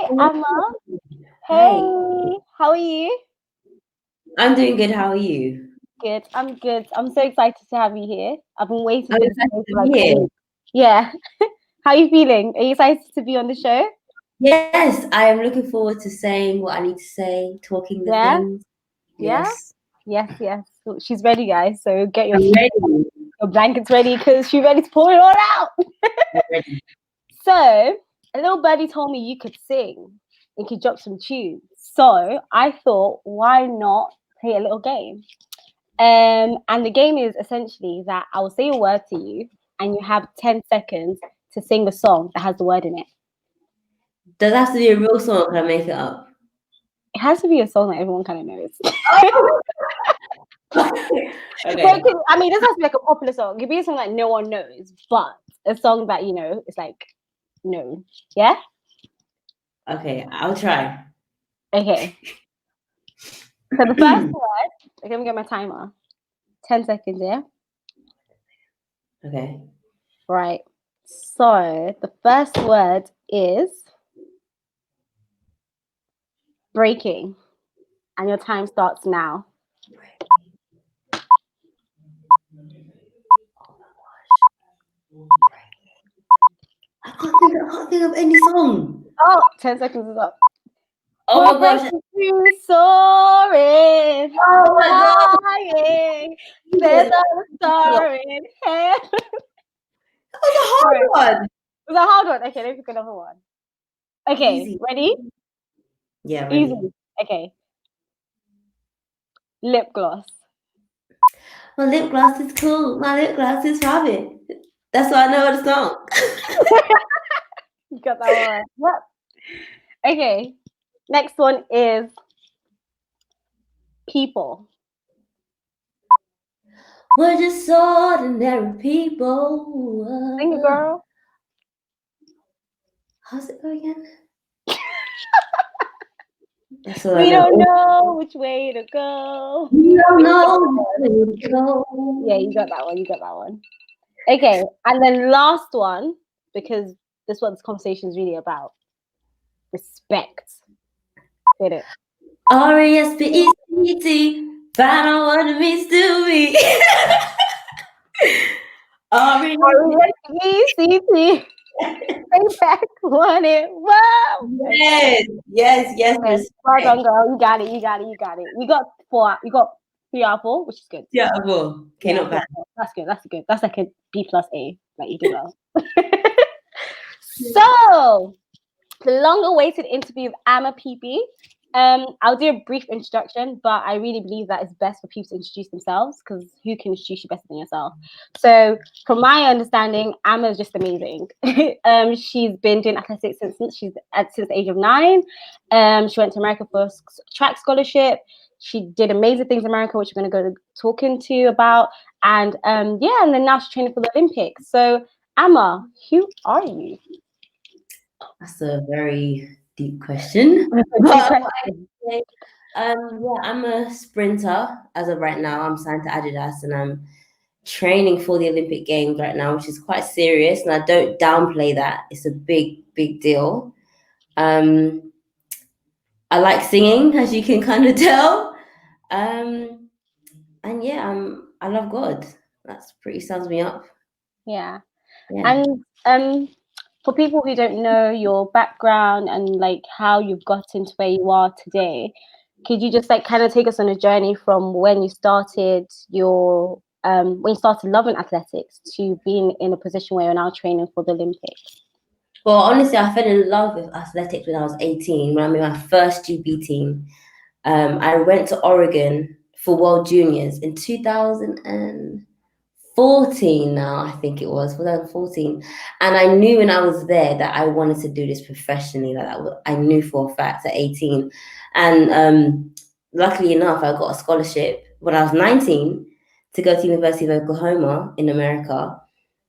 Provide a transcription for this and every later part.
Hi, Ama. Hey, Hi, how are you? I'm doing good. How are you? Good. I'm good. I'm so excited to have you here. I've been waiting I'm for this excited day to for like be a here. week. Yeah. How are you feeling? Are you excited to be on the show? Yes, I am looking forward to saying what I need to say, talking the Yeah. things. Yeah. Yes, Yes. Yes. So she's ready, guys. So get I'm ready. your blankets ready because she's ready to pour it all out. I'm ready. So a little birdie told me you could sing. You could drop some tunes. So I thought, why not play a little game? And the game is essentially that I will say a word to you, and you have 10 seconds to sing a song that has the word in it. Does it have to be a real song or can I make it up? It has to be a song that everyone kind of knows. Oh! But Okay, I mean, this has to be like a popular song. It could be a song that no one knows, but a song that, is like known. Yeah? okay, I'll try. Okay. So the first word, okay, let me get my timer. 10 seconds, yeah? Okay. Right. So the first word is breaking, and your time starts now. I can't think of any song. Oh, 10 seconds is up. Oh my gosh. Poetry soaring, Oh my god. flying, there's Yes, a star in heaven. that was a Right. hard one. It was a hard one. Okay, let's pick another one. Okay, Easy. ready? Yeah, ready. Easy. Okay, lip gloss. My lip gloss is cool. My lip gloss is popping. That's why I know the song. You got that one right. Yep. Okay, next one is people. We're just ordinary people. Sing it, girl. How's it go again? That's all I We know. don't know which way to go. We don't But you got know that where one. to Yeah, go. you got that one. You got that one. Okay, and then last one, because this is what this conversation is really about. Respect. Hit it. R-E-S-P-E-C-T. Find out what it means to me. R-E-S-P-E-C-T. R-E-S-P-E-C-T. Pay back want it. Wow. Okay. Yes, yes, yes, Okay. Well respect. done, girl. You got it. You got it. You got it. You got four. You got 3 out of 4, which is good. Yeah, well, okay, Yeah, not bad. that's good. That's good. That's like a B plus A. Like you do well. So the long-awaited interview of Ama Pipi. I'll do a brief introduction, but I really believe that it's best for people to introduce themselves because who can introduce you better than yourself? So, from my understanding, Amma is just amazing. She's been doing athletics since the age of 9. She went to America for track scholarship. She did amazing things in America, which we're going to go talking to about. And yeah, and then now she's training for the Olympics. So, Amma, who are you? That's a very deep question. That's a big But question. okay, yeah, I'm a sprinter as of right now. I'm signed to Adidas and I'm training for the Olympic Games right now, which is quite serious. And I don't downplay that. It's a big, big deal. Um, I like singing, as you can kind of tell. Um, and yeah, I love God. That's pretty sums me up. Yeah. Yeah. And for people who don't know your background and like how you've gotten to where you are today, could you just like kind of take us on a journey from when you started loving athletics to being in a position where you're now training for the Olympics? Well, honestly, I fell in love with athletics when I was 18, when I made my first GB team. I went to Oregon for World Juniors in 2014 now, I think it was, 2014. And I knew when I was there that I wanted to do this professionally. I knew for a fact at 18. And luckily enough, I got a scholarship when I was 19 to go to University of Oklahoma in America.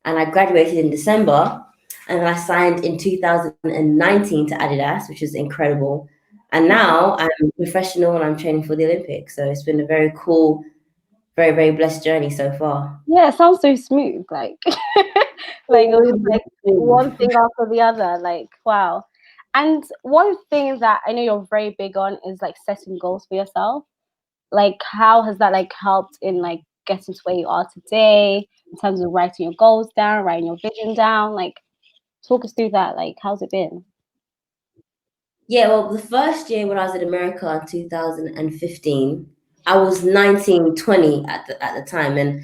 And I graduated in December. And then I signed in 2019 to Adidas, which was incredible. And now I'm professional and I'm training for the Olympics. So it's been a very cool, very, very blessed journey so far. Yeah, it sounds so smooth. Like, like it was just like one thing after the other. Like, wow. And one thing that I know you're very big on is like setting goals for yourself. Like, how has that like helped in like getting to where you are today in terms of writing your goals down, writing your vision down? Like, talk us through that. Like, how's it been? Yeah, well, the first year when I was in America in 2015, I was 19, 20 at the time, and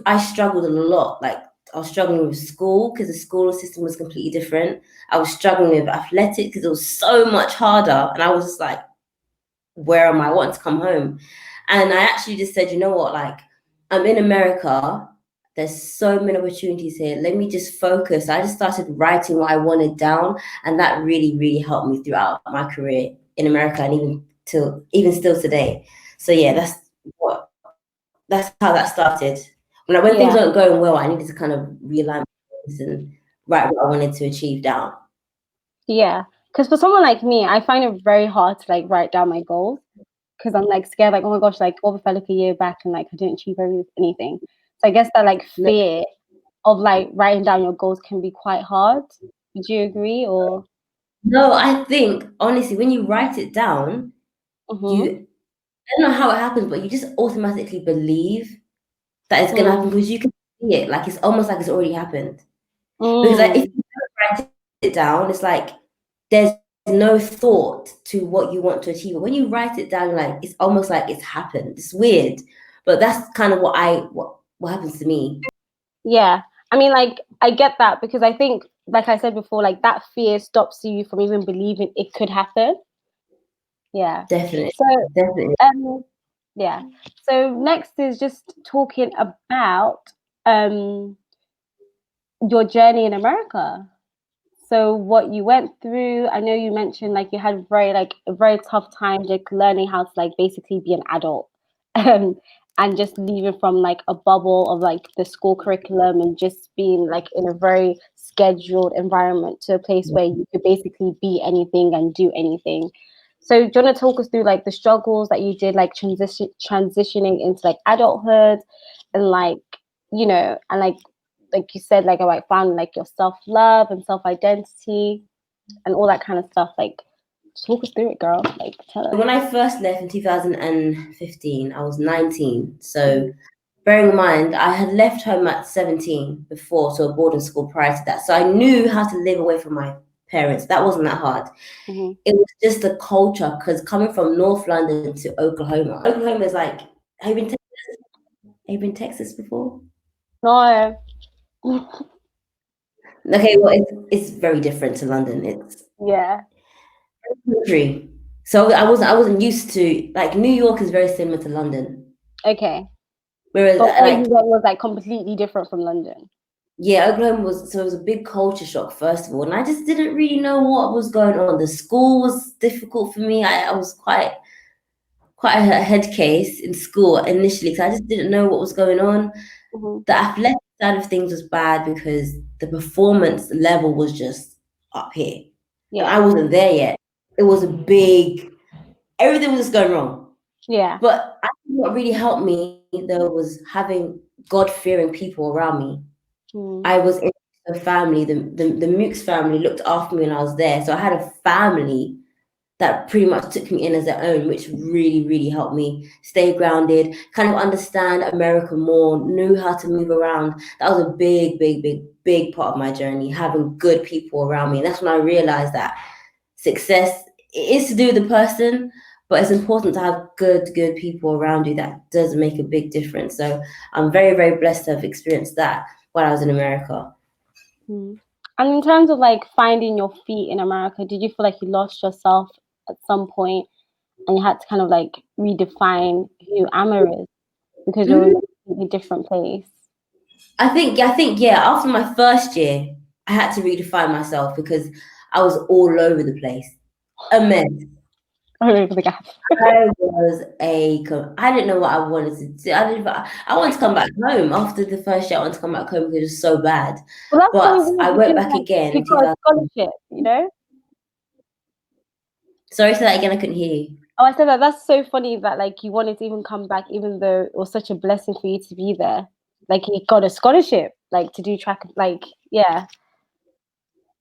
I struggled a lot. Like I was struggling with school because the school system was completely different. I was struggling with athletics because it was so much harder, and I was just like, where am I? I want to come home. And I actually just said, you know what, like I'm in America. There's so many opportunities here. Let me just focus. I just started writing what I wanted down, and that really, really helped me throughout my career in America and even still today. So yeah, that's how that started. When things Yeah. weren't going well, I needed to kind of realign my focus and write what I wanted to achieve down. Yeah. Because for someone like me, I find it very hard to like write down my goals because I'm like scared, like, oh my gosh, like what if I look a year back and like I didn't achieve anything? So I guess that like fear of like writing down your goals can be quite hard. Would you agree? Or No, I think honestly, when you write it down, mm-hmm. you I don't know how it happens, but you just automatically believe that it's gonna happen because you can see it. Like it's almost like it's already happened. Because like, if Mm. you don't write it down, it's like there's no thought to what you want to achieve. But when you write it down, like it's almost like it's happened. It's weird, but that's kind of what happens to me. Yeah. I mean, like, I get that because I think, like I said before, like that fear stops you from even believing it could happen. Yeah. Definitely, So, definitely. um, yeah. So next is just talking about um your journey in America. So what you went through, I know you mentioned like you had a very tough time like learning how to like basically be an adult. Um, and just leaving from like a bubble of like the school curriculum and just being like in a very scheduled environment to a place where you could basically be anything and do anything. So do you want to talk us through like the struggles that you did like transitioning into like adulthood and like and like you said, like about finding like your self-love and self-identity and all that kind of stuff. Like talk us through it, girl. Like tell us. When I first left in 2015, I was 19. So bearing in mind, I had left home at 17 before to a boarding school prior to that. So I knew how to live away from my parents. That wasn't that hard. Mm-hmm. It was just the culture because coming from North London to Oklahoma is like, have you been to Texas before? No. Okay, well, it's very different to London. It's Yeah. country. So I wasn't used to like New York is very similar to London, Okay. whereas But where you like went was like completely different from London. yeah, Oklahoma it was a big culture shock first of all, and I just didn't really know what was going on. The school was difficult for me. I was quite a head case in school initially because I just didn't know what was going on. Mm-hmm. The athletic side of things was bad because the performance level was just up here, and I Yeah. wasn't there yet. It was a big everything was just going wrong. Yeah. But I think what really helped me though was having God fearing people around me. Mm. I was in a family, the Mooks family looked after me when I was there. So I had a family that pretty much took me in as their own, which really, really helped me stay grounded, kind of understand America more, knew how to move around. That was a big, big, big, big part of my journey, having good people around me. And that's when I realized that success is to do with the person, but it's important to have good people around you. That does make a big difference. So I'm very, very blessed to have experienced that while I was in America. Mm. And in terms of like finding your feet in America, did you feel like you lost yourself at some point and you had to kind of like redefine who Amma is because you're in Mm, a completely different place? yeah. After my first year, I had to redefine myself because I was all over the place, a mess. All over the gap. I didn't know what I wanted to do. I wanted to come back home after the first year. I wanted to come back home because it was so bad. Well, that's so But weird I went because back like again you in got a 2000. scholarship, you know? Sorry, say that again. I couldn't hear you. Oh, I said that that's so funny that like you wanted to even come back, even though it was such a blessing for you to be there. Like you got a scholarship, like to do track, like yeah.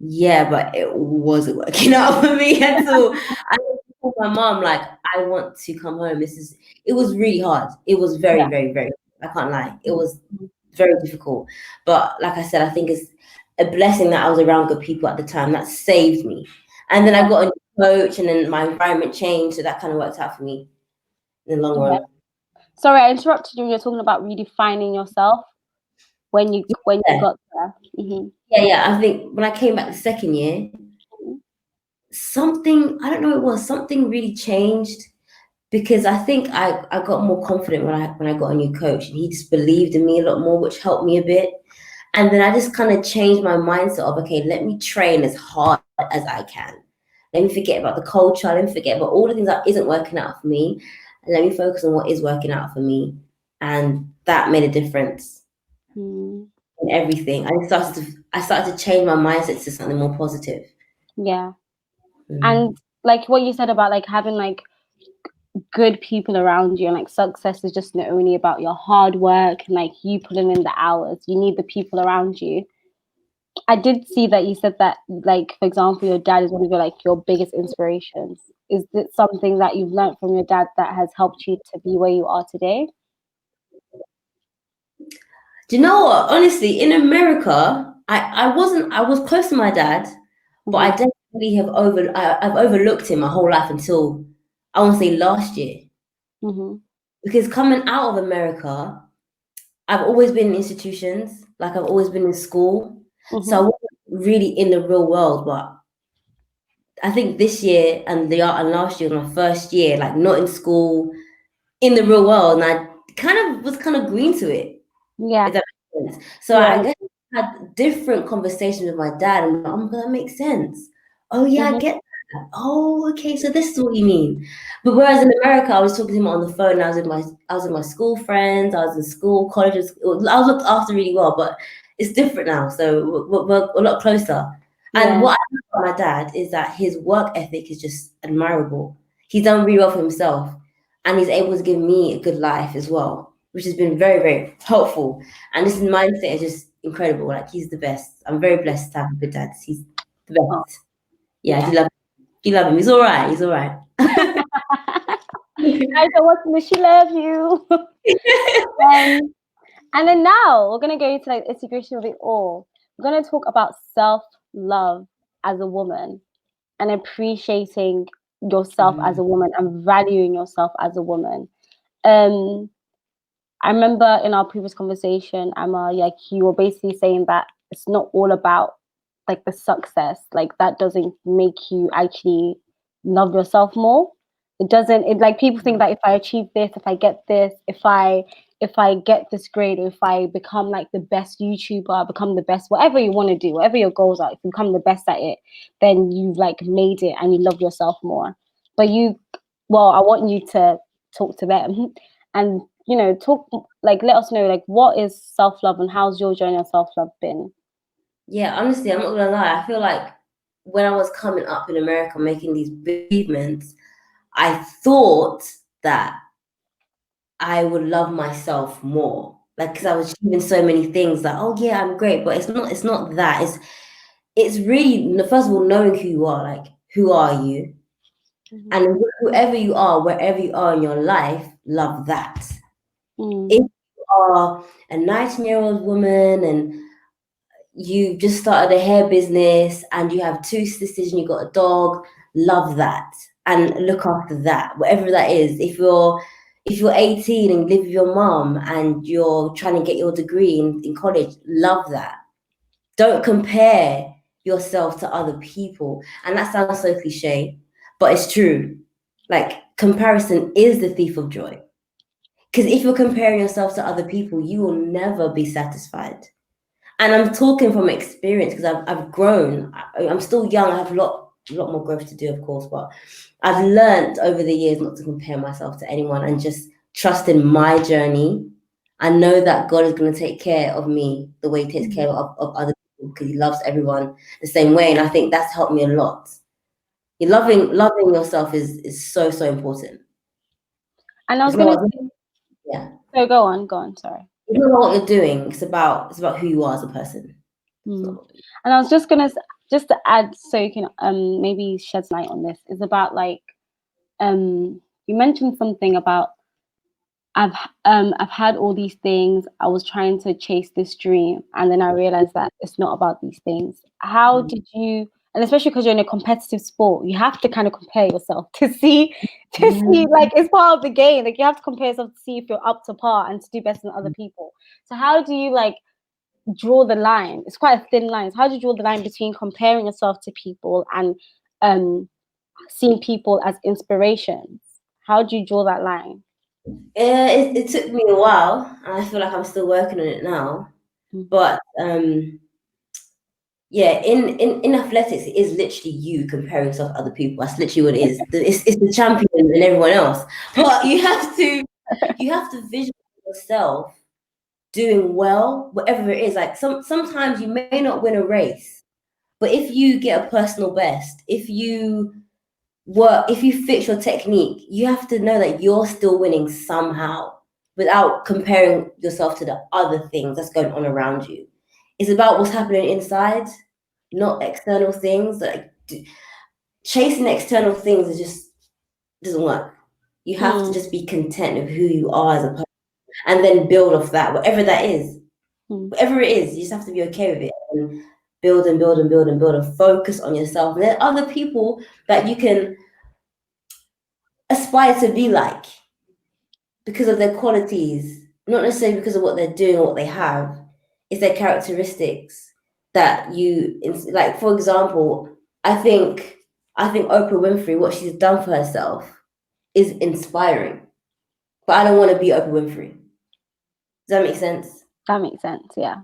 Yeah, but it wasn't working out for me at all. I told my mom, like, I want to come home. It was really hard. It was very, Yeah. very, very, I can't lie. It was very difficult. But like I said, I think it's a blessing that I was around good people at the time that saved me. And then I got a new coach, and then my environment changed. So that kind of worked out for me in the long Okay. run. Sorry, I interrupted you. You're talking about redefining yourself when you Yeah, got there. Mm-hmm. yeah. I think when I came back the second year, something, I don't know what it was, something really changed. Because I think I got more confident when I got a new coach, and he just believed in me a lot more, which helped me a bit. And then I just kind of changed my mindset of, okay, let me train as hard as I can. Let me forget about the culture. Let me forget about all the things that isn't working out for me. And let me focus on what is working out for me. And that made a difference Mm. in everything. I started to change my mindset to something more positive. Yeah. Mm. And like what you said about like having like good people around you, and like success is just not only about your hard work and like you putting in the hours. You need the people around you. I did see that you said that, like, for example, your dad is one of your biggest inspirations. Is it something that you've learned from your dad that has helped you to be where you are today? Do you know what? Honestly, in America, I was close to my dad, but I Mm-hmm. definitely I've overlooked him my whole life until I want to say last year. Mm-hmm. Because coming out of America, I've always been in institutions, like I've always been in school. So I Mm-hmm. wasn't really in the real world. But I think this year and last year was my first year, like not in school, in the real world, and I kind of green to it. Yeah. If that makes sense. So I Yeah. guess I had different conversations with my dad, and that makes sense. Oh yeah, I Mm-hmm. get that. Oh, okay, so this is what you mean. But whereas in America, I was talking to him on the phone. I was with my school friends. I was in school, colleges. I was looked after really well, but it's different now. So we're a lot closer. And Yeah. what I love about my dad is that his work ethic is just admirable. He's done really well for himself, and he's able to give me a good life as well, which has been very, very helpful. And this mindset is just incredible. Like he's the best. I'm very blessed to have a good dad. He's the Oh, best. Yeah, yeah. you love him. He's all right. He's all right. Guys are watching this. She loves you. um, and then now we're gonna go into like the integration of it all. We're gonna talk about self-love as a woman and appreciating yourself as a Mhm. woman and valuing yourself as a woman. Um, I remember in our previous conversation, Emma, like you were basically saying that it's not all about like the success. Like that doesn't make you actually love yourself more. It doesn't. It like people think that if I achieve this, if I get this, if I get this grade, or if I become like the best YouTuber, become the best, whatever you want to do, whatever your goals are, if you become the best at it, then you've like made it and you love yourself more. But well, I want you to talk to them and talk like let us know like what is self-love and how's your journey of self-love been. Yeah, honestly, I'm not gonna lie. I feel like when I was coming up in America making these big achievements, I thought that I would love myself more. Like, because I was achieving so many things, like, oh yeah, I'm great, but it's not that. It's really, first of all, knowing who you are, like, who are you? Mm-hmm. And whoever you are, wherever you are in your life, love that. If Mm. you are a 19-year-old woman and you just started a hair business and you have two sisters and you got a dog, love that and look after that, whatever that is. If you're 18 and live with your mom and you're trying to get your degree in college, love that. Don't compare yourself to other people. And that sounds so cliche, but it's true. Like comparison is the thief of joy. Because if you're comparing yourself to other people, you will never be satisfied. And I'm talking from experience because I've grown. I'm still young. I have a lot more growth to do, of course, but I've learned over the years not to compare myself to anyone and just trust in my journey. I know that God is going to take care of me the way He takes care of other people because He loves everyone the same way. And I think that's helped me a lot. Loving yourself is so, so important. And I It's was gonna not, say, yeah, so go on, sorry. it's not about what you're doing. It's about who you are as a person. Mm. So, And I was just gonna just to add, so you can maybe shed some light on this, is about like you mentioned something about I've had all these things. I was trying to chase this dream, and then I realized that it's not about these things. How did you? And especially because you're in a competitive sport, you have to kind of compare yourself to see like it's part of the game. Like you have to compare yourself to see if you're up to par and to do better than other people. So how do you like draw the line? It's quite a thin line. So how do you draw the line between comparing yourself to people and seeing people as inspirations? How do you draw that line? It took me a while, and I feel like I'm still working on it now. But yeah, in athletics, it is literally you comparing yourself to other people. That's literally what it is. It's the champion and everyone else. But you have to visualize yourself doing well, whatever it is. Like sometimes you may not win a race, but if you get a personal best, if you fix your technique, you have to know that you're still winning somehow without comparing yourself to the other things that's going on around you. It's about what's happening inside, not external things. Like chasing external things is just doesn't work. You have to just be content with who you are as a person, and then build off that, whatever that is. Whatever it is, you just have to be okay with it and build and build and build and build and focus on yourself. And there are other people that you can aspire to be like because of their qualities, not necessarily because of what they're doing or what they have. It's their characteristics that you like. For example, I think Oprah Winfrey, what she's done for herself, is inspiring. But I don't want to be Oprah Winfrey. Does that make sense? That makes sense. Yeah.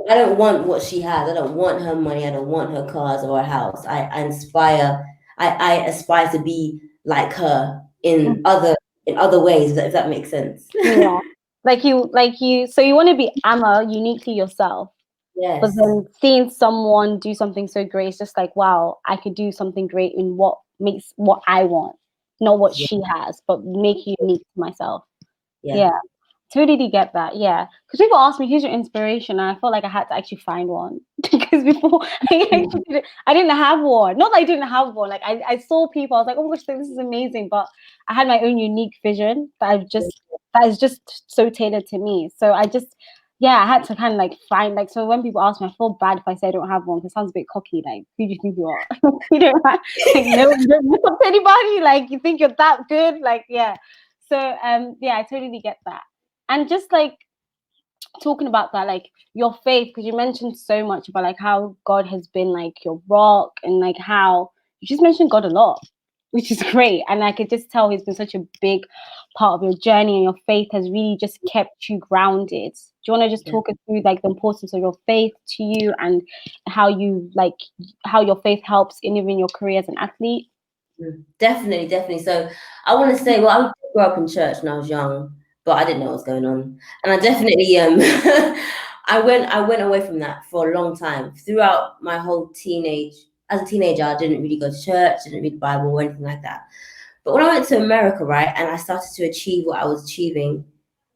I don't want what she has. I don't want her money. I don't want her cars or her house. I aspire to be like her in other ways, if that makes sense. Yeah. Like you so you want to be Ama uniquely yourself. Yes. But then seeing someone do something so great, it's just like, wow, I could do something great in what makes what I want, not what she has, but make it unique to myself. Yeah. Totally get that. Yeah. Because people ask me, who's your inspiration? And I felt like I had to actually find one. Because before I didn't have one. Not that I didn't have one. Like I saw people, I was like, oh my gosh, this is amazing. But I had my own unique vision that is just so tailored to me. So I had to kind of like find like, so when people ask me, I feel bad if I say I don't have one because it sounds a bit cocky. Like, who do you think you are? You don't have, like, no, you don't look up to anybody. Like, you think you're that good? Like, yeah. So I totally get that. And just like talking about that, like your faith, because you mentioned so much about like how God has been like your rock, and like how you just mentioned God a lot, which is great. And I could just tell he's been such a big part of your journey, and your faith has really just kept you grounded. Do you want to just talk us through like the importance of your faith to you, and how your faith helps in even your career as an athlete? Definitely. So I want to say, well, I grew up in church when I was young, but I didn't know what was going on, and I definitely I went away from that for a long time. Throughout my whole as a teenager, I didn't really go to church, didn't read the Bible or anything like that. But when I went to America, right, and I started to achieve what I was achieving,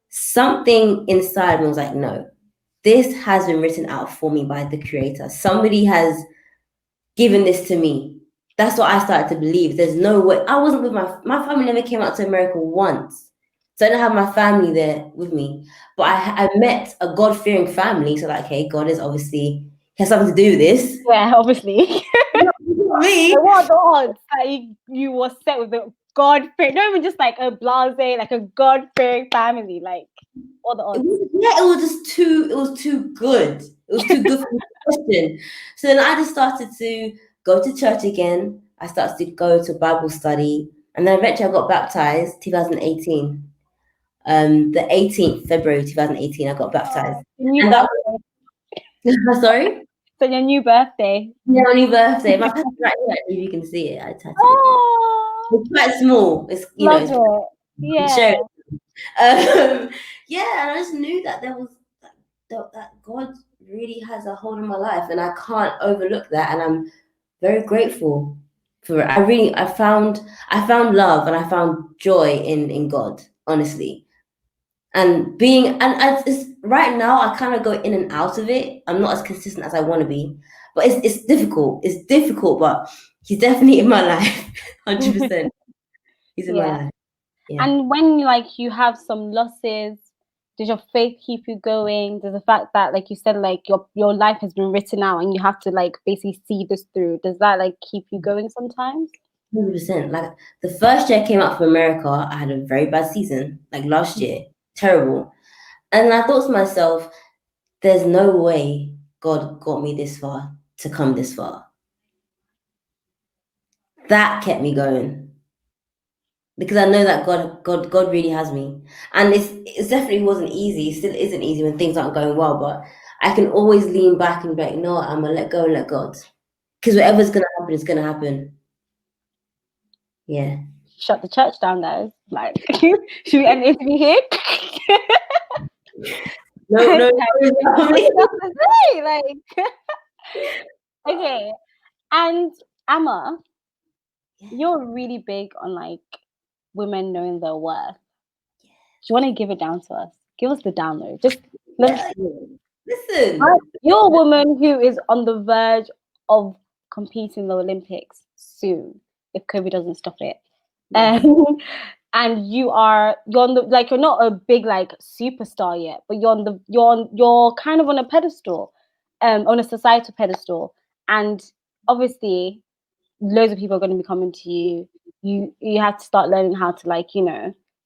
something inside me was like, no, this has been written out for me by the Creator. Somebody has given this to me. That's what I started to believe. There's no way. I wasn't with my family never came out to America once. So I didn't have my family there with me. But I met a God-fearing family. So like, hey, God is obviously has something to do with this. Yeah, obviously. Me. What are the odds that you were set with the God-fearing, not even just like a blase, like a God-fearing family? Like, what are the odds? It was just too. It was too good. It was too good for me to question. So then I just started to go to church again. I started to go to Bible study, and then eventually I got baptized. 2018. The 18th February 2018, I got baptized. New birthday. Sorry. So your new birthday. Yeah, my new birthday. My tattoo right here. If you can see it, I tattooed it. It's quite small. It's Yeah. And I just knew that there was that God really has a hold on my life, and I can't overlook that. And I'm very grateful for it. I found love, and I found joy in God, honestly. And right now I kind of go in and out of it. I'm not as consistent as I want to be, but it's difficult. It's difficult, but he's definitely in my life, 100%. He's in my Yeah. life. Yeah. And when like you have some losses, does your faith keep you going? Does the fact that, like you said, like your life has been written out and you have to like basically see this through, does that like keep you going sometimes? 100%. Like the first year I came out from America, I had a very bad season. Like last year, terrible. And I thought to myself, there's no way God got me this far to come this far. That kept me going because I know that God really has me. And it definitely wasn't easy. It still isn't easy when things aren't going well. But I can always lean back and be like, no, I'm gonna let go and let God. Because whatever's gonna happen is gonna happen. Yeah. Shut the church down, guys. Like, should we end the interview here? No, no, like, okay. And Amma, you're really big on like women knowing their worth. Do you want to give it down to us? Give us the download. Just Yeah. Listen. you're a woman who is on the verge of competing in the Olympics soon, if COVID doesn't stop it. Yes. And you're on the, like, you're not a big like superstar yet, but you're kind of on a pedestal, on a societal pedestal, and obviously loads of people are going to be coming to you. You have to start learning how to, like,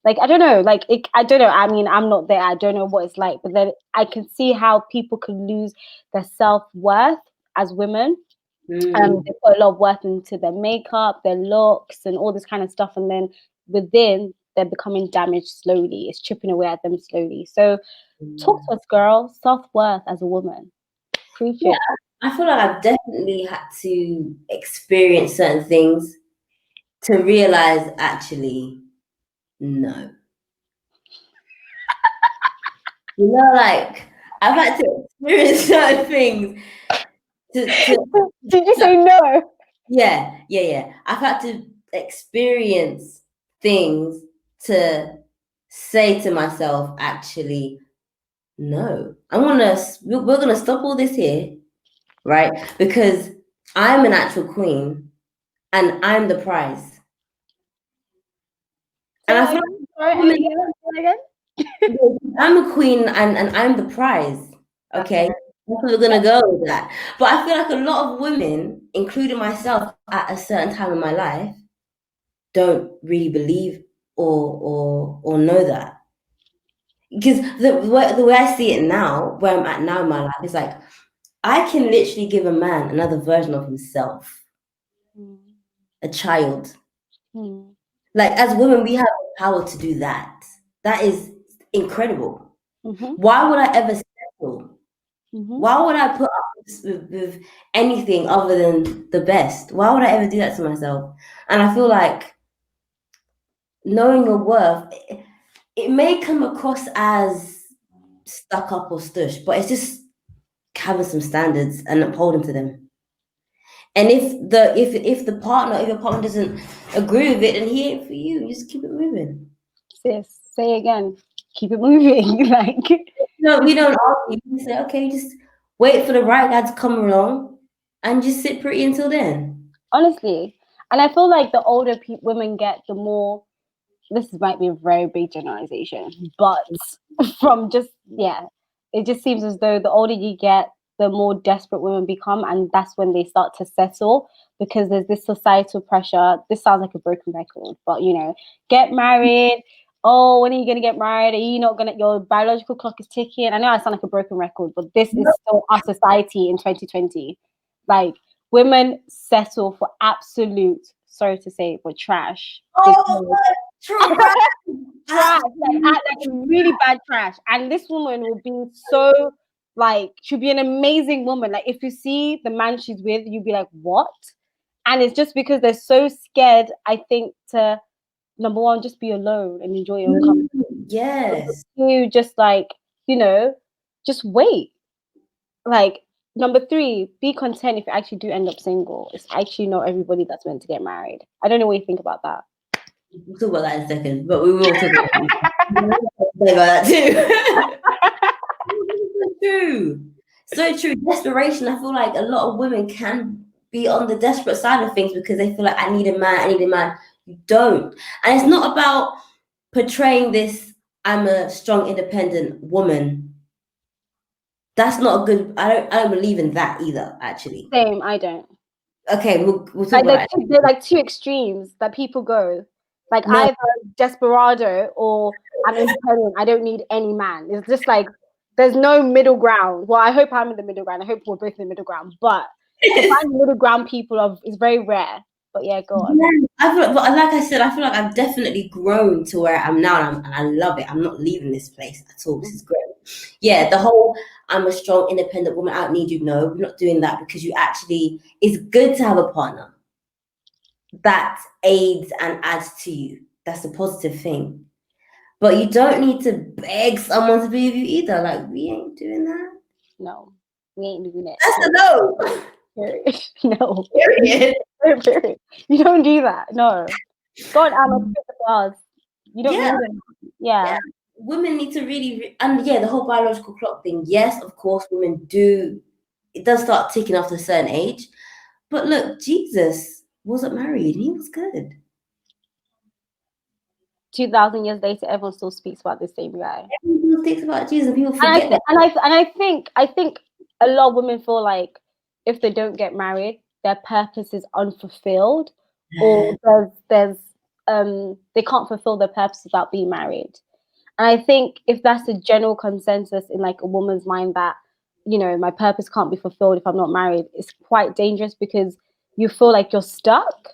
like, I don't know, like I don't know. I mean, I'm not there. I don't know what it's like, but then I can see how people can lose their self-worth as women. They put a lot of worth into their makeup, their looks, and all this kind of stuff, and then within they're becoming damaged slowly. It's chipping away at them slowly. So talk to us, girl. Self-worth as a woman. Preach Yeah, it. I feel like I've definitely had to experience certain things to realize actually, no. Like I've had to experience certain things to Did you say no? yeah. I've had to experience things to say to myself, actually, no. We're gonna stop all this here, right? Because I'm an actual queen and I'm the prize. And I feel like I'm a queen and I'm the prize. Okay. That's where we're gonna go with that. But I feel like a lot of women, including myself at a certain time in my life, don't really believe or know that. Because the way I see it now, where I'm at now in my life, is like I can literally give a man another version of himself, a child. Like as women, we have the power to do that. That is incredible. Why would I ever settle? Why would I put up with anything other than the best? Why would I ever do that to myself? And I feel like knowing your worth, it may come across as stuck up or stush, but it's just having some standards and upholding to them. And if your partner doesn't agree with it, then he ain't for you. You just keep it moving. Sis, say again. Keep it moving. Like, no, we don't argue. We say, okay, just wait for the right guy to come along and just sit pretty until then. Honestly. And I feel like the older women get, the more, this might be a very big generalization, but from just, it just seems as though the older you get, the more desperate women become, and that's when they start to settle, because there's this societal pressure. This sounds like a broken record, but get married. Oh, when are you gonna get married? Are you not gonna? Your biological clock is ticking. I know I sound like a broken record, but this is still our society in 2020. Like, women settle for absolute, sorry to say, but trash. Trash, like really bad trash. And this woman will be so, like, she'll be an amazing woman. Like, if you see the man she's with, you'll be like, what? And it's just because they're so scared, I think, to, number one, just be alone and enjoy your own company. Yes. You just, like, just wait. Like, number three, be content if you actually do end up single. It's actually not everybody that's meant to get married. I don't know what you think about that. We'll talk about that in a second, but we will talk about that too. true. So true. Desperation. I feel like a lot of women can be on the desperate side of things because they feel like I need a man, I need a man. You don't. And it's not about portraying this, I'm a strong, independent woman. That's not a good, I don't believe in that either, actually. Same, I don't. Okay, we'll talk Like about that. they're like two extremes that people go. Like No. either desperado or I'm independent. I don't need any man. It's just like there's no middle ground. Well, I hope I'm in the middle ground. I hope we're both in the middle ground. But to find middle ground people is very rare. But yeah, go on. Yeah, I feel, but like I said, I feel like I've definitely grown to where I am now, and I love it. I'm not leaving this place at all. This is great. Yeah, the whole I'm a strong, independent woman. I don't need you. No, we're not doing that because you actually. It's good to have a partner that aids and adds to you. That's a positive thing. But you don't need to beg someone to be with you either. Like we ain't doing that. No, we ain't doing it. That's a no. No. Period. Period. You don't do that. No. Go on, Ama, pick the flowers. You don't Yeah. need it. Yeah. Women need to really, and yeah, the whole biological clock thing. Yes, of course, women do. It does start ticking after a certain age. But look, Jesus wasn't married. He was good. 2,000 years later, everyone still speaks about the same guy. Everyone thinks about Jesus, and people forget that. And I think a lot of women feel like if they don't get married, their purpose is unfulfilled, or there's they can't fulfill their purpose without being married. And I think if that's a general consensus in like a woman's mind that, you know, my purpose can't be fulfilled if I'm not married, it's quite dangerous because you feel like you're stuck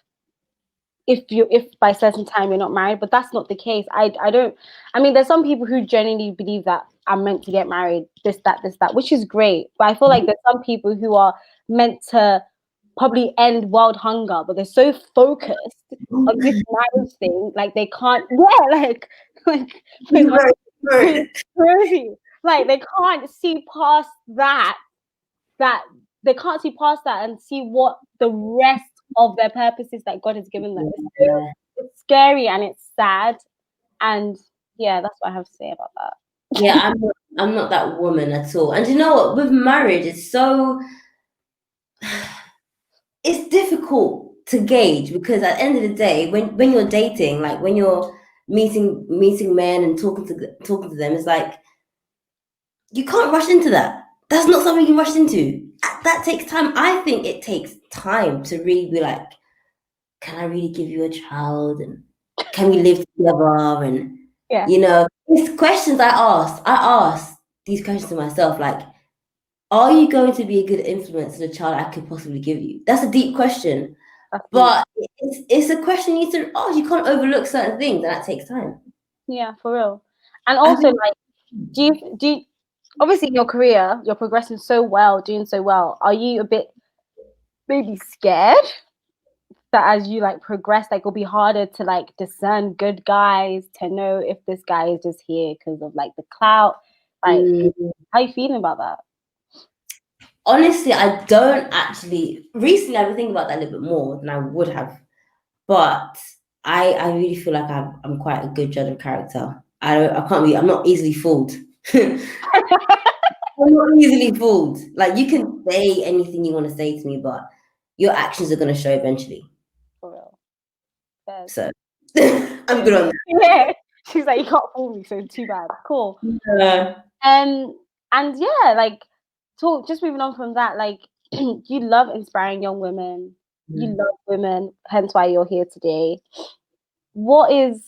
if by a certain time you're not married. But that's not the case. I mean, there's some people who genuinely believe that I'm meant to get married, this, that, which is great. But I feel like there's some people who are meant to probably end world hunger, but they're so focused on this marriage thing, like they can't, crazy. Like they can't see past that they can't see past that and see what the rest of their purposes that God has given them. It's scary and it's sad, and yeah, that's what I have to say about that. Yeah, I'm not that woman at all. And you know what? With marriage, it's so it's difficult to gauge because at the end of the day, when you're dating, like when you're meeting men and talking to them, it's like you can't rush into that. That's not something you rush into. That takes time. I think it takes time to really be like, can I really give you a child, and can we live together? And Yeah. you know, these questions I asked these questions to myself, like, are you going to be a good influence to the child I could possibly give you? That's a deep question. But it's a question you need to ask. You can't overlook certain things, and that takes time. Yeah, for real. And also, like, do you obviously in your career you're progressing so well, doing so well. Are you a bit maybe scared that as you like progress, like it'll be harder to like discern good guys, to know if this guy is just here because of like the clout? Like, how are you feeling about that? Honestly, I don't actually. Recently, I've been thinking about that a little bit more than I would have, but I really feel like I'm quite a good judge of character. I'm not easily fooled. I'm not easily fooled. Like you can say anything you want to say to me, but your actions are going to show eventually. For real. Fair. So I'm good on that. Yeah. She's like, you can't fool me, so too bad. Cool. And yeah, like just moving on from that, like you love inspiring young women. You love women, hence why you're here today. What is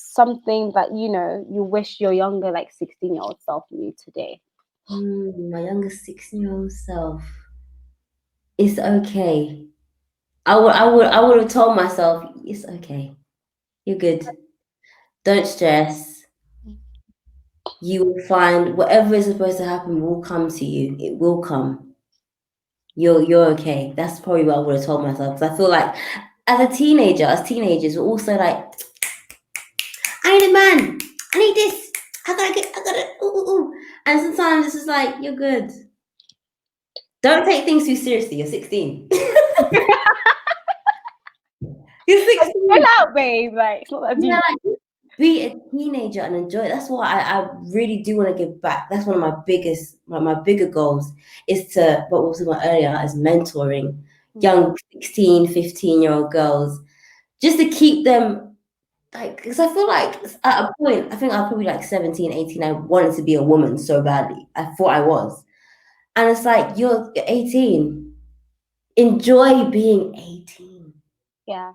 something that you wish your younger, like 16-year-old self knew today? My younger 16-year-old self. It's okay. I would have told myself, it's okay. You're good. Don't stress. You will find whatever is supposed to happen will come to you. It will come. You're okay. That's probably what I would have told myself. Because I feel like as teenagers, we're also like, I need a man. I need this. I gotta. Ooh. And sometimes it's just like, you're good. Don't take things too seriously. You're 16. You're 16. Chill out, babe. Like it's not that deep. Yeah, be a teenager and enjoy it. That's why I really do want to give back. That's one of my biggest, my bigger goals is to, what we were talking about earlier, is mentoring young 16, 15-year-old girls, just to keep them, like, because I feel like at a point, I think I was probably like 17, 18, I wanted to be a woman so badly. I thought I was. And it's like, you're 18. Enjoy being 18. Yeah.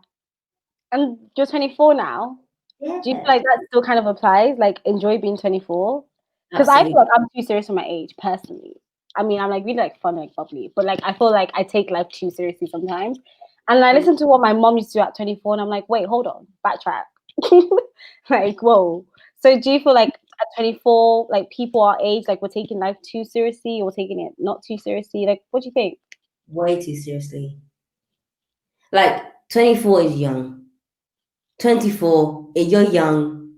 And you're 24 now. Do you feel Yeah, like that still kind of applies? Like, enjoy being 24? Because I feel absolutely. like I'm too serious for my age, personally. I mean, I'm like really like fun, like bubbly, but like I feel like I take life too seriously sometimes. And I listen to what my mom used to do at 24, and I'm like, wait, hold on, backtrack. Like, whoa. So do you feel like at 24, like people our age, like we're taking life too seriously or taking it not too seriously? Like, what do you think? Way too seriously. Like 24 is young. 24, you're young.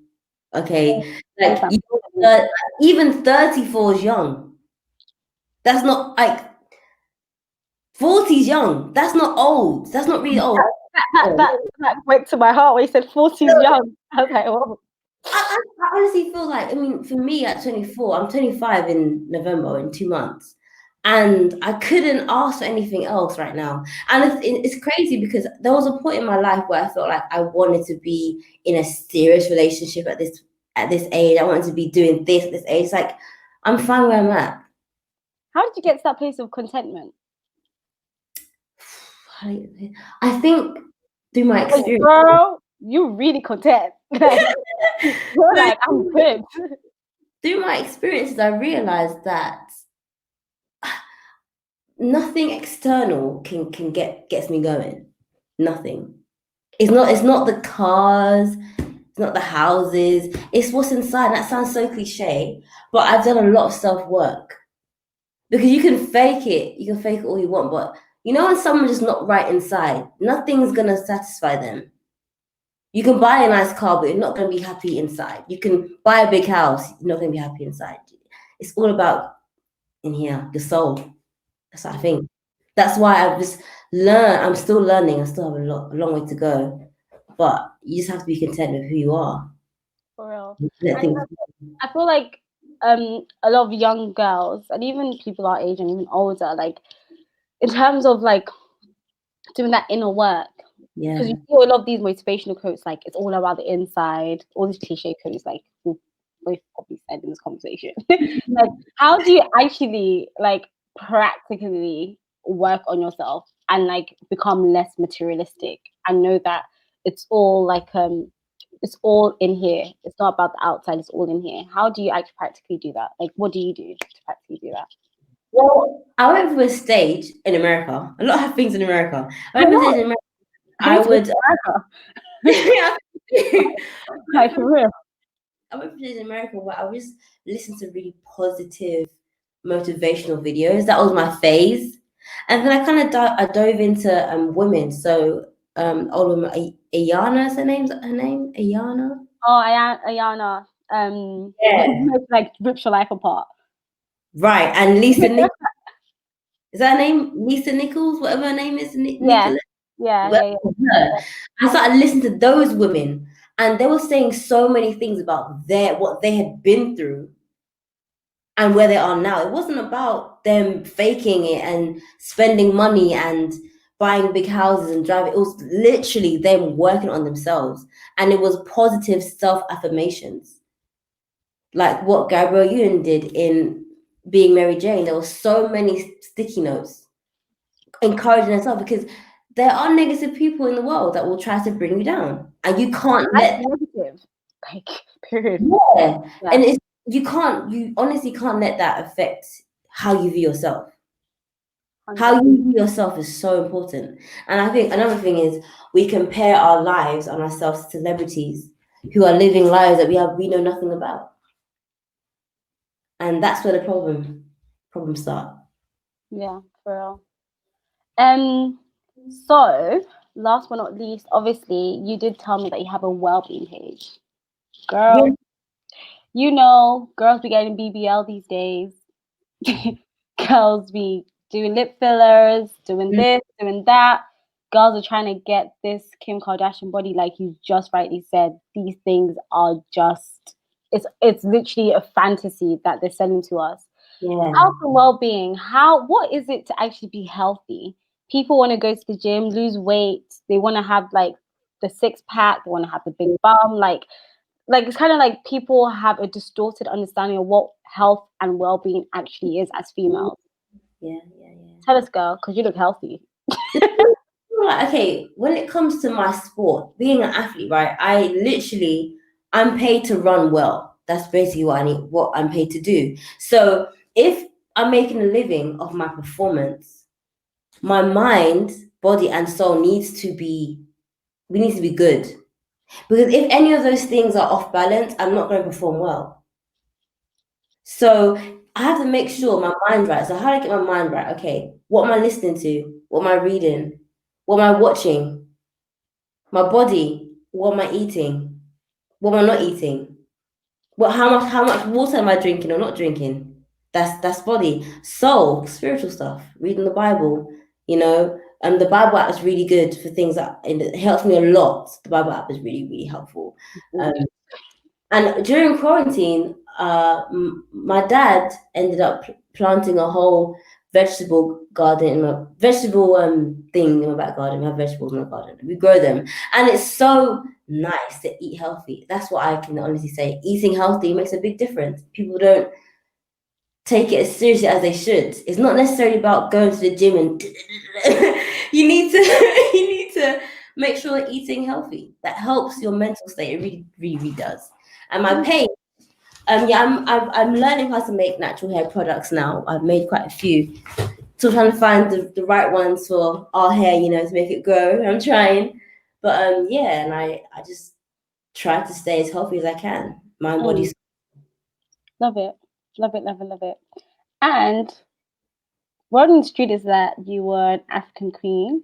Okay. Yes, Like I'm even 34 is young. That's not like 40 is young. That's not old. That's not really old. that, that, that went to my heart when you said 40 is young. I was like, whoa. I honestly feel like, I mean, for me at 24, I'm 25 in November, in 2 months. And I couldn't ask for anything else right now. And it's crazy because there was a point in my life where I felt like I wanted to be in a serious relationship at this age. I wanted to be doing this at this age. It's like, I'm fine where I'm at. How did you get to that place of contentment? I think through my Like, experience. girl, you really content. Like, you're like, I'm good. Through my experiences, I realized that nothing external can gets me going. Nothing. It's not the cars, it's not the houses, it's what's inside. That sounds so cliche, but I've done a lot of self-work. Because you can fake it all you want, but you know when someone's just not right inside, nothing's gonna satisfy them. You can buy a nice car, but you're not gonna be happy inside. You can buy a big house, you're not gonna be happy inside. It's all about in here, the soul. That's what I think. That's why I've just learned. I'm still learning. I still have a long way to go. But you just have to be content with who you are. For real. Let things. I feel like a lot of young girls and even people our age and even older, like in terms of like doing that inner work, because Yeah. you see a lot of these motivational quotes, like it's all about the inside, all these cliche quotes, like we've probably said in this conversation. Like, how do you actually like practically work on yourself and like become less materialistic and know that it's all like it's all in here. It's not about the outside, it's all in here. How do you actually practically do that? Like what do you do to practically do that? Well, I went for a stage in America. A lot of things in America. I I went for a stage know. in America. I I need to go would. to America. Yeah. Like for real. I went for a stage in America where I would just listen to really positive, motivational videos. That was my phase, and then I kind of I dove into women. So old woman Ayana is her name Ayana. Oh, Ayana. Yeah. Like rips your life apart. Right, and Lisa is that her name? Lisa Nichols, whatever her name is, Yeah, Nicholas. yeah, Whatever yeah, it was her. I started listening to those women, and they were saying so many things about what they had been through and where they are now. It wasn't about them faking it and spending money and buying big houses and driving. It was literally them working on themselves, and it was positive self affirmations, like what Gabrielle Union did in Being Mary Jane. There were so many sticky notes encouraging herself because there are negative people in the world that will try to bring you down, and you can't That's let. negative. Like, period. Yeah, Yeah. and you honestly can't let that affect how you view yourself. How 100. you view yourself is so important. And I think another thing is we compare our lives and ourselves to celebrities who are living lives that we know nothing about. And that's where the problems start. Yeah, for real. So last but not least, obviously, you did tell me that you have a well-being page. Yeah. Girl, you know, girls be getting BBL these days. Girls be doing lip fillers, doing this, doing that. girls are trying to get this Kim Kardashian body, like you just rightly said, these things are just it's literally a fantasy that they're selling to us. Yeah. Health and well-being, what is it to actually be healthy? People want to go to the gym, lose weight, they want to have like the six pack, they want to have the big bum, like it's kind of like people have a distorted understanding of what health and well-being actually is as females. Yeah. Tell us, girl, because you look healthy. Like, okay, when it comes to my sport, being an athlete, right? I'm paid to run well. That's basically what I'm paid to do. So if I'm making a living off my performance, my mind, body, and soul needs to be good. Because if any of those things are off balance, I'm not going to perform well. So I have to make sure my mind's right. So how do I get my mind right? Okay, what am I listening to? What am I reading? What am I watching? My body, what am I eating? What am I not eating? How much water am I drinking or not drinking? That's body. Soul, spiritual stuff, reading the Bible, and the Bible app is really good for things and it helps me a lot. The Bible app is really, really helpful. And during quarantine, my dad ended up planting a whole vegetable garden, vegetable thing in my back garden. We have vegetables in my garden. We grow them, and it's so nice to eat healthy. That's what I can honestly say. Eating healthy makes a big difference. People don't take it as seriously as they should. It's not necessarily about going to the gym and you need to make sure you're eating healthy. That helps your mental state. It really, really, really does. And my page, I'm learning how to make natural hair products now. I've made quite a few. So I'm trying to find the right ones for our hair, to make it grow. I'm trying. But and I just try to stay as healthy as I can. My body's love it. Love it, love it, love it. And word on the street is that you were an African queen.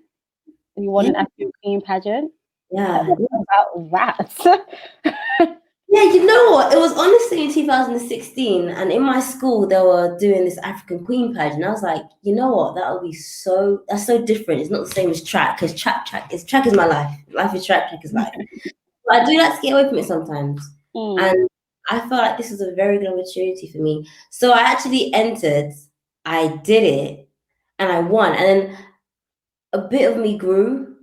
You won an African queen pageant. Yeah. About that. Yeah, you know what? It was honestly in 2016, and in my school they were doing this African Queen pageant. And I was like, you know what? That's so different. It's not the same as track, because track is my life. Life is track is life. But I do like to get away from it sometimes. And I felt like this was a very good opportunity for me. So I actually entered, I did it, and I won. And then a bit of me grew.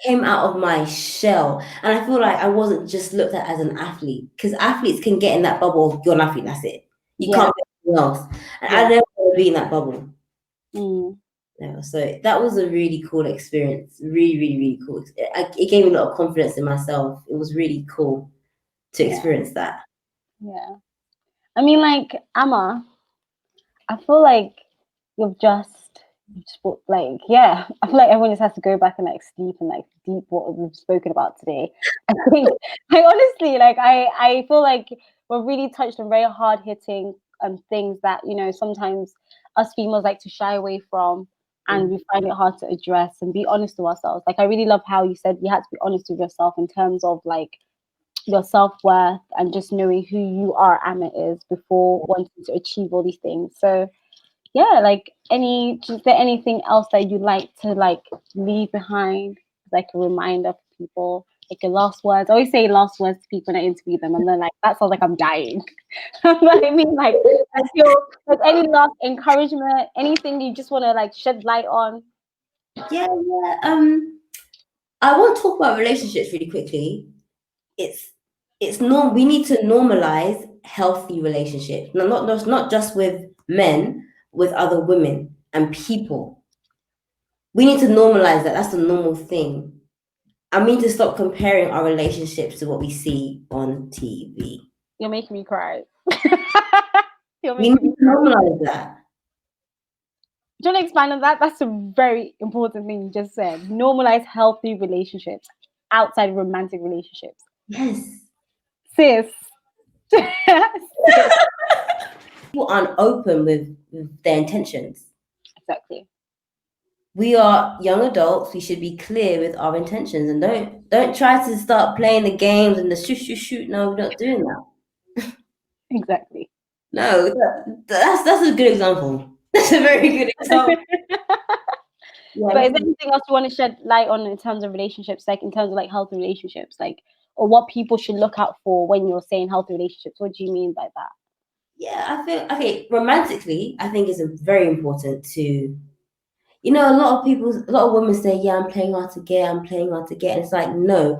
Came out of my shell, and I feel like I wasn't just looked at as an athlete, because athletes can get in that bubble of you're an athlete, that's it. You can't be anything else. And I never want to be in that bubble. Yeah, so that was a really cool experience. Really, really, really cool. It gave me a lot of confidence in myself. It was really cool to experience that. Yeah. I mean, like, Ama, I feel like you've just like, I feel like everyone just has to go back and like sleep and like deep what we've spoken about today. I think, like, honestly, like I feel like we're really touched on very hard hitting things that sometimes us females like to shy away from, and we find it hard to address and be honest to ourselves. Like, I really love how you said you had to be honest with yourself in terms of like your self-worth and just knowing who you are, Ama, is before wanting to achieve all these things. So yeah, like is there anything else that you'd like to like leave behind, like a reminder for people, like your last words? I always say last words to people when I interview them, and they're like, that sounds like I'm dying. But I mean, like, I feel like any last encouragement, anything you just want to like shed light on. Yeah. I want to talk about relationships really quickly. We need to normalize healthy relationships. No, not just with men, with other women and people. We need to normalize that. That's the normal thing. And we need to stop comparing our relationships to what we see on TV. You're making me cry. We need to normalize that. Do you want to expand on that? That's a very important thing you just said. Normalize healthy relationships outside romantic relationships. Yes. Sis. People aren't open with their intentions. Exactly. We are young adults. We should be clear with our intentions, and don't try to start playing the games and the shoot. No, we're not doing that. Exactly. No, that's a good example. That's a very good example. But is there anything else you want to shed light on in terms of relationships, like in terms of like healthy relationships, like, or what people should look out for when you're saying healthy relationships? What do you mean by that? Yeah, I feel okay. Romantically, I think it's very important to, you know, a lot of women say, "Yeah, I'm playing hard to get. I'm playing hard to get." And it's like, no,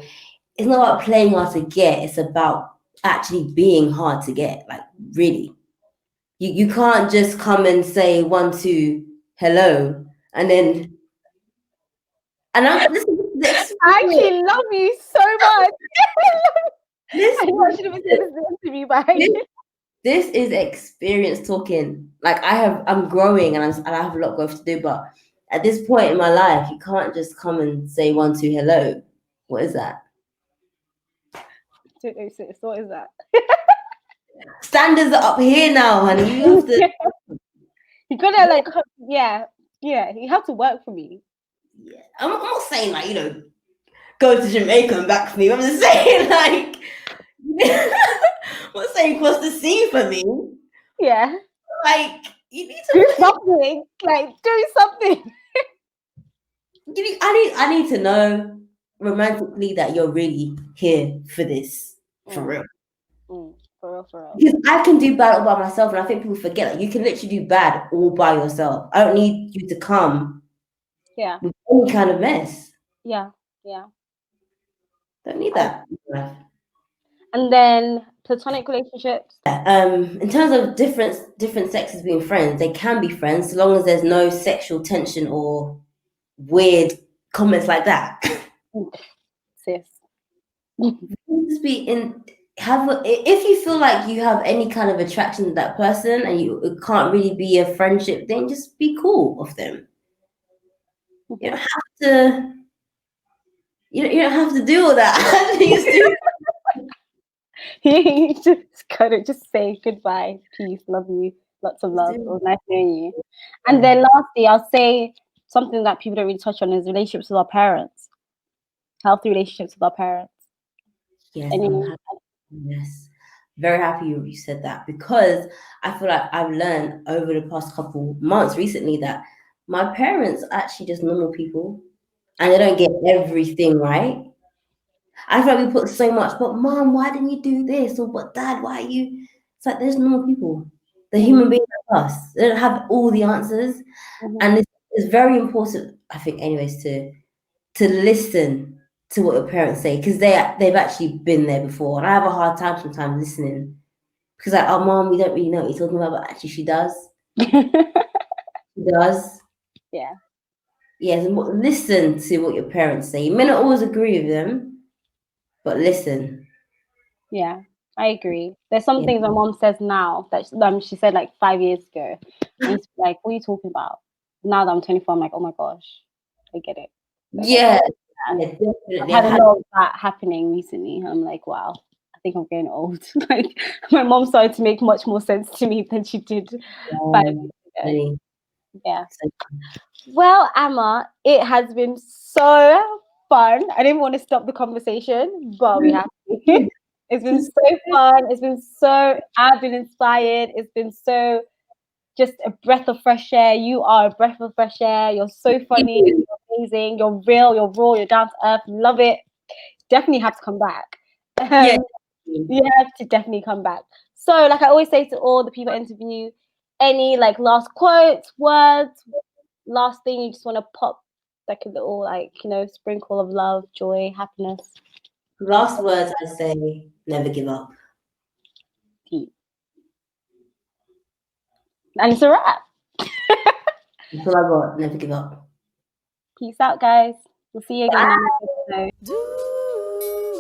it's not about playing hard to get. It's about actually being hard to get. Like, really, you can't just come and say 1, 2, hello, and then this. I actually love you so much. This, I know I should have been saying this in the interview, but this is experience talking. Like I'm growing and I have a lot of growth to do. But at this point in my life, you can't just come and say 1, 2, hello. What is that? So what is that? Standards are up here now, honey. You have to. You gotta like, yeah. You have to work for me. Yeah. I'm not saying like, go to Jamaica and back for me. I'm just saying like, I'm not saying cross the sea for me. Yeah. Like, you need to do something. Like, do something. I need to know romantically that you're really here for this. For real. For real. Because I can do bad all by myself, and I think people forget that you can literally do bad all by yourself. I don't need you to come with any kind of mess. Yeah. Don't need that. And then platonic relationships. In terms of different sexes being friends, they can be friends so long as there's no sexual tension or weird comments like that. Sis. Just be if you feel like you have any kind of attraction to that person and it can't really be a friendship, then just be cool with them. You don't have to. You don't have to do all that. You just gotta just say goodbye, peace, love you, lots of love. It was nice knowing you. And then lastly, I'll say something that people don't really touch on is relationships with our parents. Healthy relationships with our parents. Yes, yes. Very happy you said that, because I feel like I've learned over the past couple months recently that my parents are actually just normal people and they don't get everything right. I feel like we put so much, but mom, why didn't you do this? Or but dad, why are you? It's like there's normal people. They're human beings like us. They don't have all the answers. And it's very important, I think, anyways, to listen to what your parents say, because they've actually been there before. And I have a hard time sometimes listening because like, oh mom, we don't really know what you're talking about, but actually she does. She does. Yeah. Yes, listen to what your parents say. You may not always agree with them, but listen. Yeah, I agree. There's some things my mom says now that she said like 5 years ago. And it's like, what are you talking about? Now that I'm 24, I'm like, oh my gosh, I get it. Yeah, definitely. I've had a lot of that happening recently. I'm like, wow, I think I'm getting old. Like, my mom started to make much more sense to me than she did 5 years ago. Yeah. Well, Ama, it has been so fun. I didn't want to stop the conversation, but we have to. It's been so fun. I've been inspired. It's been so just a breath of fresh air. You are a breath of fresh air. You're so funny. You're amazing. You're real. You're raw. You're down to earth. Love it. Definitely have to come back. You have to definitely come back. So, like I always say to all the people I interview, any like last quotes, words, last thing you just want to pop like a little sprinkle of love, joy, happiness. Last words I say, never give up. Deep. And it's a wrap. That's all I got. Never give up. Peace out, guys. We'll see you again in the next episode.